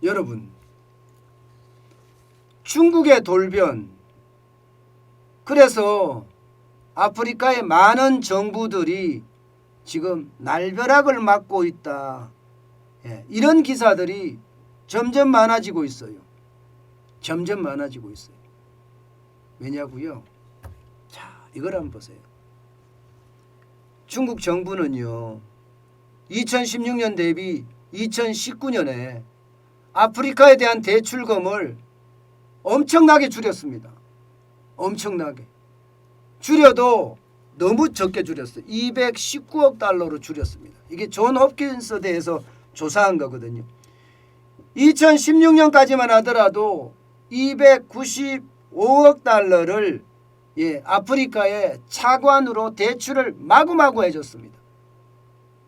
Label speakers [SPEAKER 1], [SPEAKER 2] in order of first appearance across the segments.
[SPEAKER 1] 여러분, 중국의 돌변, 그래서 아프리카의 많은 정부들이 지금 날벼락을 맞고 있다. 이런 기사들이 점점 많아지고 있어요. 점점 많아지고 있어요. 왜냐고요? 자, 이걸 한번 보세요. 중국 정부는요, 2016년 대비 2019년에 아프리카에 대한 대출금을 엄청나게 줄였습니다. 엄청나게. 줄여도 너무 적게 줄였어요. 219억 달러로 줄였습니다. 이게 존 홉킨스 대에서 조사한 거거든요. 2016년까지만 하더라도 295억 달러를 아프리카에 차관으로 대출을 마구마구 해줬습니다.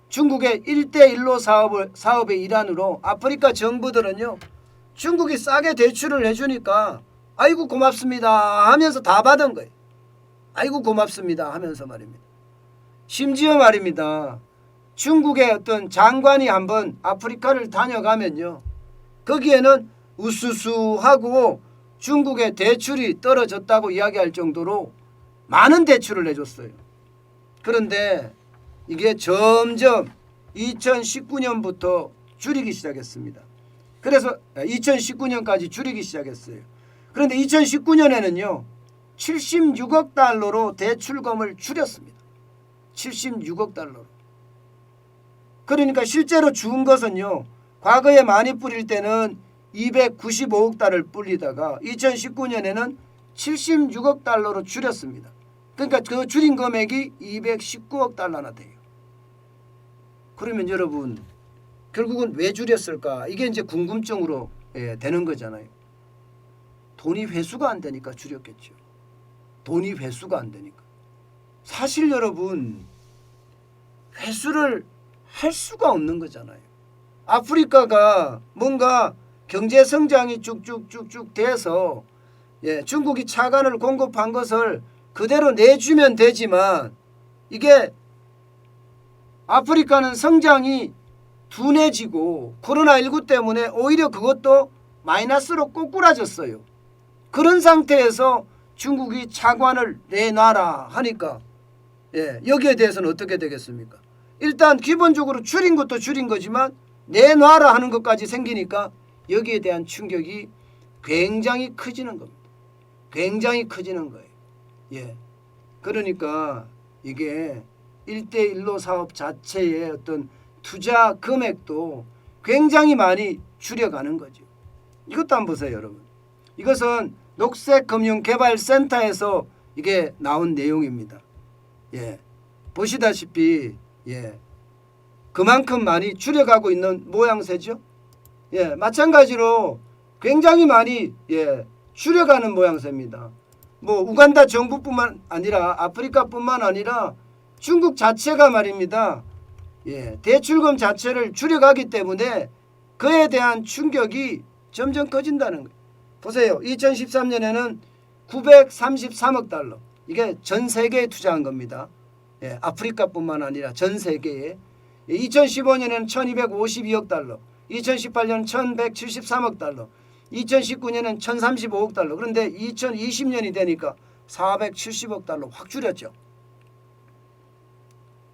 [SPEAKER 1] 중국의 1대1로 사업의 일환으로 아프리카 정부들은요, 중국이 싸게 대출을 해주니까 아이고 고맙습니다 하면서 다 받은 거예요. 아이고 고맙습니다 하면서 말입니다. 심지어 말입니다. 중국의 어떤 장관이 한번 아프리카를 다녀가면요, 거기에는 우수수하고 중국의 대출이 떨어졌다고 이야기할 정도로 많은 대출을 해줬어요. 그런데 이게 점점 2019년부터 줄이기 시작했습니다. 그래서 2019년까지 줄이기 시작했어요. 그런데 2019년에는요 76억 달러로 대출금을 줄였습니다. 76억 달러로. 그러니까 실제로 준 것은요, 과거에 많이 뿌릴 때는 295억 달러를 뿌리다가 2019년에는 76억 달러로 줄였습니다. 그러니까 그 줄인 금액이 219억 달러나 돼요. 그러면 여러분, 결국은 왜 줄였을까? 이게 이제 궁금증으로 되는 거잖아요. 돈이 회수가 안 되니까 줄였겠죠. 돈이 회수가 안 되니까. 사실 여러분, 회수를 할 수가 없는 거잖아요. 아프리카가 뭔가 경제 성장이 쭉쭉쭉쭉 돼서 중국이 차관을 공급한 것을 그대로 내주면 되지만, 이게 아프리카는 성장이 둔해지고 코로나19 때문에 오히려 그것도 마이너스로 꼬꾸라졌어요. 그런 상태에서 중국이 차관을 내놔라 하니까 여기에 대해서는 어떻게 되겠습니까? 일단 기본적으로 줄인 것도 줄인 거지만 내놔라 하는 것까지 생기니까 여기에 대한 충격이 굉장히 커지는 겁니다. 굉장히 커지는 거예요. 그러니까 이게 1대1로 사업 자체의 어떤 투자 금액도 굉장히 많이 줄여가는 거죠. 이것도 한번 보세요, 여러분. 이것은 녹색금융개발센터에서 이게 나온 내용입니다. 보시다시피 그만큼 많이 줄여가고 있는 모양새죠. 마찬가지로 굉장히 많이 줄여가는 모양새입니다. 뭐 우간다 정부뿐만 아니라 아프리카뿐만 아니라 중국 자체가 말입니다. 대출금 자체를 줄여가기 때문에 그에 대한 충격이 점점 커진다는 거예요. 보세요. 2013년에는 933억 달러. 이게 전 세계에 투자한 겁니다. 아프리카뿐만 아니라 전 세계에. 2015년에는 1252억 달러. 2018년 1173억 달러. 2019년엔 1035억 달러. 그런데 2020년이 되니까 470억 달러 확 줄였죠.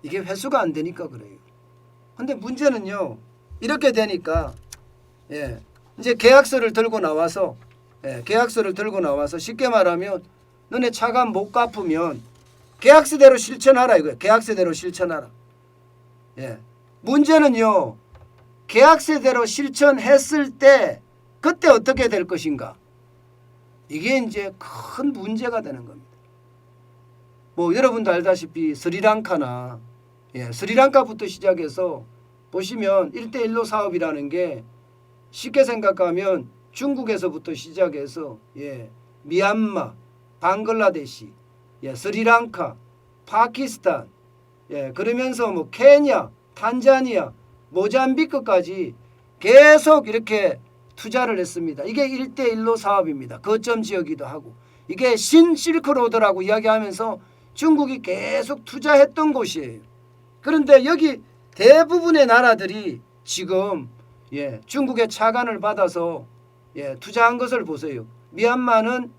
[SPEAKER 1] 이게 회수가 안 되니까 그래요. 근데 문제는요, 이렇게 되니까 이제 계약서를 들고 나와서 쉽게 말하면 너네 차관 못 갚으면 계약서대로 실천하라 이거예요. 계약서대로 실천하라. 문제는요, 계약서대로 실천했을 때 그때 어떻게 될 것인가? 이게 이제 큰 문제가 되는 겁니다. 뭐 여러분도 알다시피 스리랑카나 스리랑카부터 시작해서 보시면 1대1로 사업이라는 게 쉽게 생각하면 중국에서부터 시작해서 미얀마, 방글라데시, 스리랑카, 파키스탄, 그러면서 뭐 케냐, 탄자니아, 모잠비크까지 계속 이렇게 투자를 했습니다. 이게 1대1로 사업입니다. 거점 지역이기도 하고, 이게 신실크로드라고 이야기하면서 중국이 계속 투자했던 곳이에요. 그런데 여기 대부분의 나라들이 지금 예, 중국의 차관을 받아서 예, 투자한 것을 보세요. 미얀마는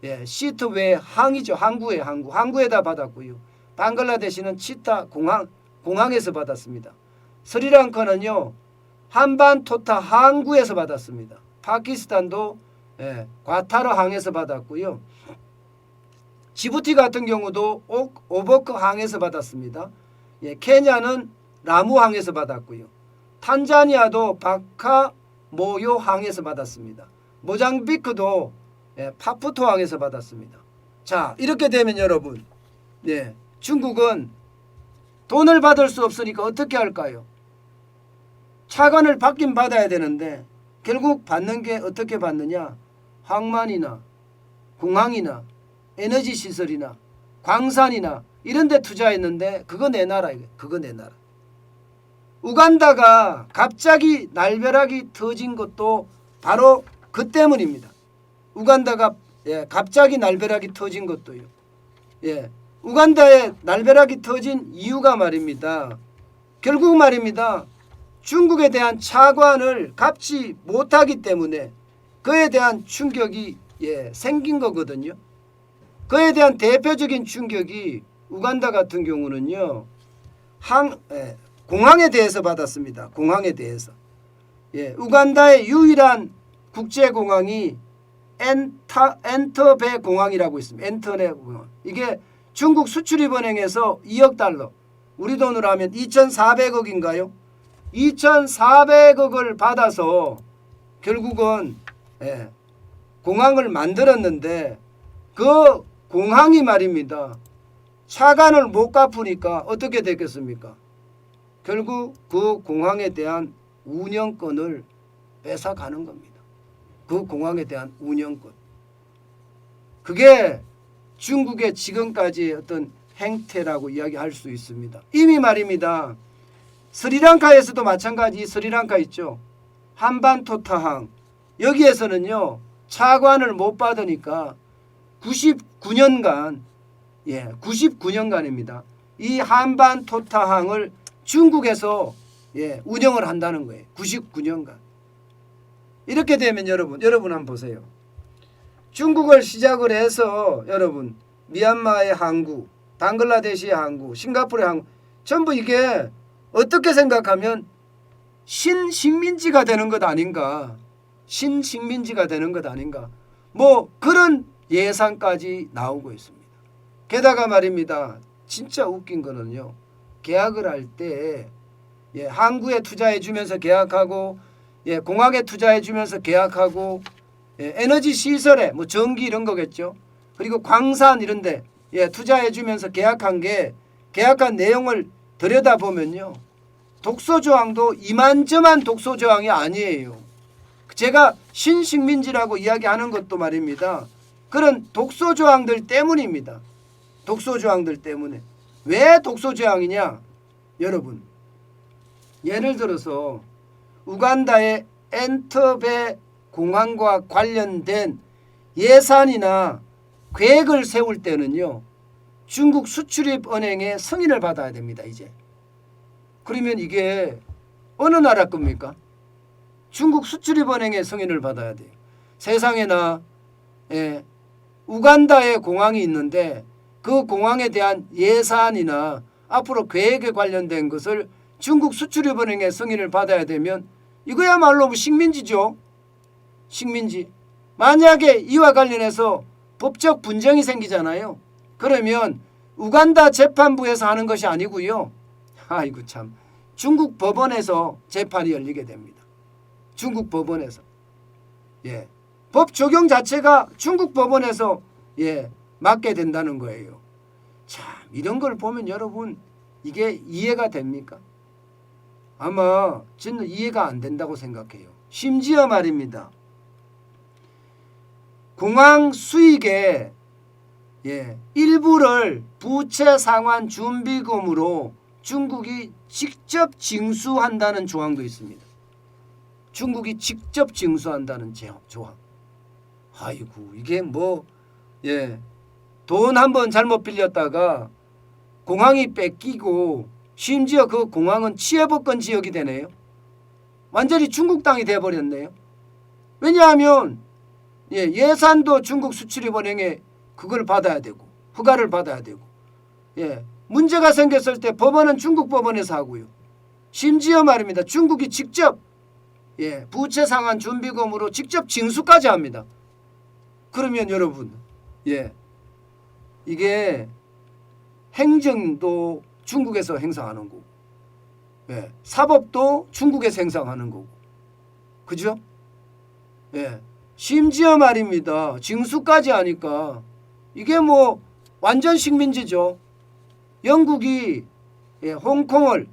[SPEAKER 1] 예, 시트 외 항이죠. 항구에다 받았고요. 방글라데시는 치타 공항에서 받았습니다. 스리랑카는요 한반토타 항구에서 받았습니다. 파키스탄도 예, 과타르 항에서 받았고요. 지부티 같은 경우도 오버크 항에서 받았습니다. 예, 케냐는 라무 항에서 받았고요. 탄자니아도 바카모요 항에서 받았습니다. 모잠비크도 예, 파푸토 항에서 받았습니다. 자, 이렇게 되면 여러분, 예, 중국은 돈을 받을 수 없으니까 어떻게 할까요? 차관을 받긴 받아야 되는데 결국 받는 게 어떻게 받느냐? 항만이나 공항이나 에너지 시설이나 광산이나 이런 데 투자했는데 그거 내놔라. 그거 내놔라. 우간다가 갑자기 날벼락이 터진 것도 바로 그 때문입니다. 우간다가 예, 갑자기 날벼락이 터진 것도요. 예, 우간다에 날벼락이 터진 이유가 말입니다. 결국 말입니다. 중국에 대한 차관을 갚지 못하기 때문에 그에 대한 충격이 예, 생긴 거거든요. 그에 대한 대표적인 충격이 우간다 같은 경우는요. 공항에 대해서 받았습니다. 공항에 대해서. 예, 우간다의 유일한 국제공항이 엔터베 공항이라고 있습니다. 엔터베 공항. 이게 중국 수출입은행에서 2억 달러. 우리 돈으로 하면 2,400억인가요? 2,400억을 받아서 결국은 예, 공항을 만들었는데 그 공항이 말입니다. 차관을 못 갚으니까 어떻게 되겠습니까? 결국 그 공항에 대한 운영권을 뺏어가는 겁니다. 그 공항에 대한 운영권. 그게 중국의 지금까지의 어떤 행태라고 이야기할 수 있습니다. 이미 말입니다. 스리랑카에서도 마찬가지. 스리랑카 있죠. 한반토타항. 여기에서는요. 차관을 못 받으니까 99년간 99년간입니다. 이 한반토타항을 중국에서 운영을 한다는 거예요. 99년간. 이렇게 되면 여러분 한번 보세요. 중국을 시작을 해서 여러분 미얀마의 항구, 방글라데시의 항구, 싱가포르의 항구 전부 이게 어떻게 생각하면 신식민지가 되는 것 아닌가. 신식민지가 되는 것 아닌가. 뭐 그런 예상까지 나오고 있습니다. 게다가 말입니다. 진짜 웃긴 거는요. 계약을 할 때 항구에 투자해 주면서 계약하고 공항에 투자해 주면서 계약하고 에너지 시설에 뭐 전기 이런 거겠죠. 그리고 광산 이런 데 투자해 주면서 계약한 내용을 들여다보면요. 독소조항도 이만저만 독소조항이 아니에요. 제가 신식민지라고 이야기하는 것도 말입니다. 그런 독소조항들 때문입니다. 독소조항들 때문에. 왜 독소조항이냐? 여러분 예를 들어서 우간다의 엔터베 공항과 관련된 예산이나 계획을 세울 때는요. 중국 수출입은행의 승인을 받아야 됩니다. 이제. 그러면 이게 어느 나라 겁니까? 중국 수출입은행의 승인을 받아야 돼요. 세상에나 우간다에 공항이 있는데 그 공항에 대한 예산이나 앞으로 계획에 관련된 것을 중국 수출입은행의 승인을 받아야 되면 이거야말로 뭐 식민지죠. 식민지. 만약에 이와 관련해서 법적 분쟁이 생기잖아요. 그러면 우간다 재판부에서 하는 것이 아니고요. 아이고 참. 중국 법원에서 재판이 열리게 됩니다. 중국 법원에서. 법 적용 자체가 중국 법원에서 맡게 된다는 거예요. 참 이런 걸 보면 여러분 이게 이해가 됩니까? 아마 저는 이해가 안 된다고 생각해요. 심지어 말입니다. 공항 수익의 일부를 부채 상환 준비금으로 중국이 직접 징수한다는 조항도 있습니다. 중국이 직접 징수한다는 조항. 아이고 이게 뭐 돈 한번 잘못 빌렸다가 공항이 뺏기고 심지어 그 공항은 치해복권 지역이 되네요. 완전히 중국 땅이 돼버렸네요. 왜냐하면 예산도 중국 수출입은행에 그걸 받아야 되고 허가를 받아야 되고 문제가 생겼을 때 법원은 중국 법원에서 하고요. 심지어 말입니다. 중국이 직접 부채 상환 준비금으로 직접 징수까지 합니다. 그러면 여러분 이게 행정도 중국에서 행사하는 거고 사법도 중국에서 행사하는 거고 그죠? 심지어 말입니다. 징수까지 하니까 이게 뭐 완전 식민지죠. 영국이 홍콩을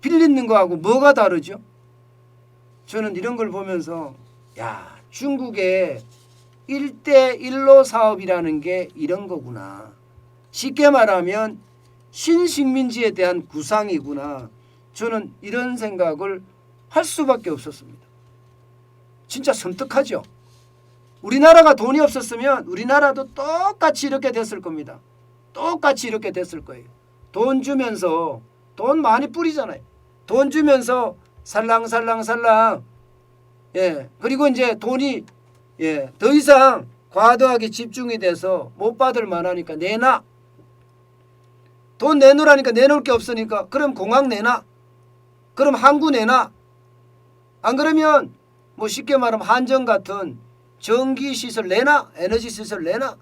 [SPEAKER 1] 빌리는 거하고 뭐가 다르죠? 저는 이런 걸 보면서 중국의 1대1로 사업이라는 게 이런 거구나. 쉽게 말하면 신식민지에 대한 구상이구나. 저는 이런 생각을 할 수밖에 없었습니다. 진짜 섬뜩하죠. 우리나라가 돈이 없었으면 우리나라도 똑같이 이렇게 됐을 겁니다. 똑같이 이렇게 됐을 거예요. 돈 주면서 돈 많이 뿌리잖아요. 돈 주면서 살랑살랑살랑 그리고 이제 돈이 더 이상 과도하게 집중이 돼서 못 받을 만하니까 내놔. 돈 내놓으라니까 내놓을 게 없으니까 그럼 공항 내놔. 그럼 항구 내놔. 안 그러면 뭐 쉽게 말하면 한전 같은 전기시설 내놔. 에너지시설 내놔.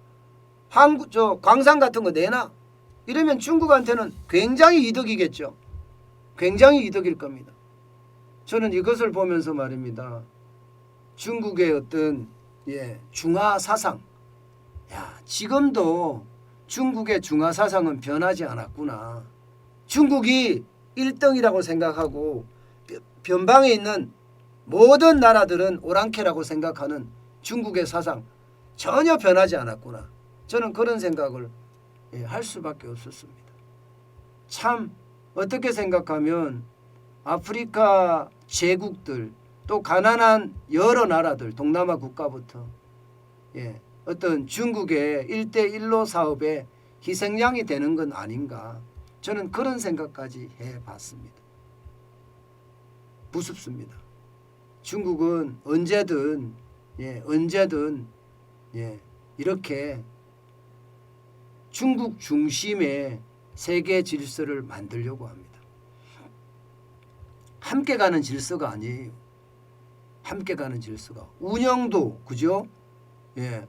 [SPEAKER 1] 광산 같은 거 내놔. 이러면 중국한테는 굉장히 이득이겠죠. 굉장히 이득일 겁니다. 저는 이것을 보면서 말입니다. 중국의 어떤 중화 사상, 지금도 중국의 중화 사상은 변하지 않았구나. 중국이 1등이라고 생각하고 변방에 있는 모든 나라들은 오랑캐라고 생각하는 중국의 사상 전혀 변하지 않았구나. 저는 그런 생각을 할 수밖에 없었습니다. 참 어떻게 생각하면 아프리카 제국들 또 가난한 여러 나라들 동남아 국가부터 어떤 중국의 1대1로 사업에 희생양이 되는 건 아닌가. 저는 그런 생각까지 해봤습니다. 무섭습니다. 중국은 언제든 이렇게 중국 중심의 세계 질서를 만들려고 합니다. 함께 가는 질서가 아니에요. 함께 가는 질서가. 운영도 그죠?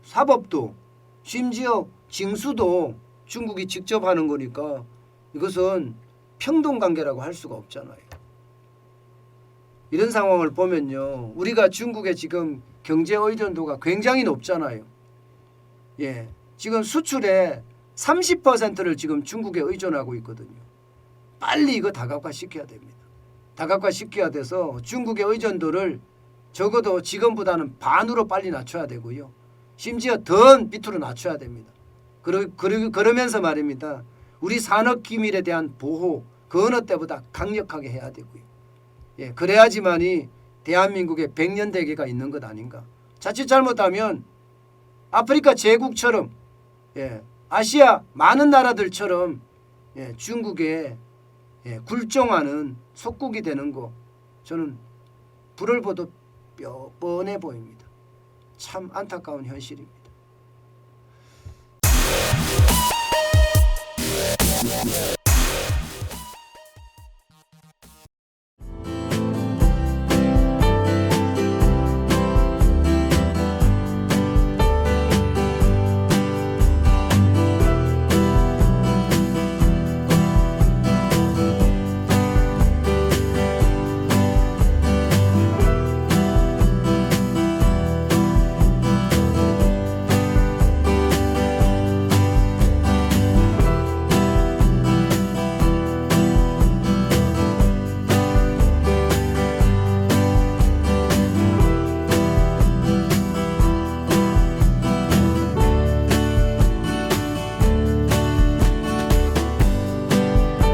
[SPEAKER 1] 사법도 심지어 징수도 중국이 직접 하는 거니까 이것은 평등관계라고 할 수가 없잖아요. 이런 상황을 보면요. 우리가 중국의 지금 경제 의존도가 굉장히 높잖아요. 지금 수출의 30%를 지금 중국에 의존하고 있거든요. 빨리 이거 다각화시켜야 됩니다. 다각화시켜야 돼서 중국의 의존도를 적어도 지금보다는 반으로 빨리 낮춰야 되고요. 심지어 더 밑으로 낮춰야 됩니다. 그러면서 말입니다. 우리 산업 기밀에 대한 보호 그 어느 때보다 강력하게 해야 되고요. 그래야지만이 대한민국의 100년 대계가 있는 것 아닌가. 자칫 잘못하면 아프리카 제국처럼 아시아 많은 나라들처럼 중국에 굴종하는 속국이 되는 거 저는 불을 보듯 뻔해 보입니다. 참 안타까운 현실입니다.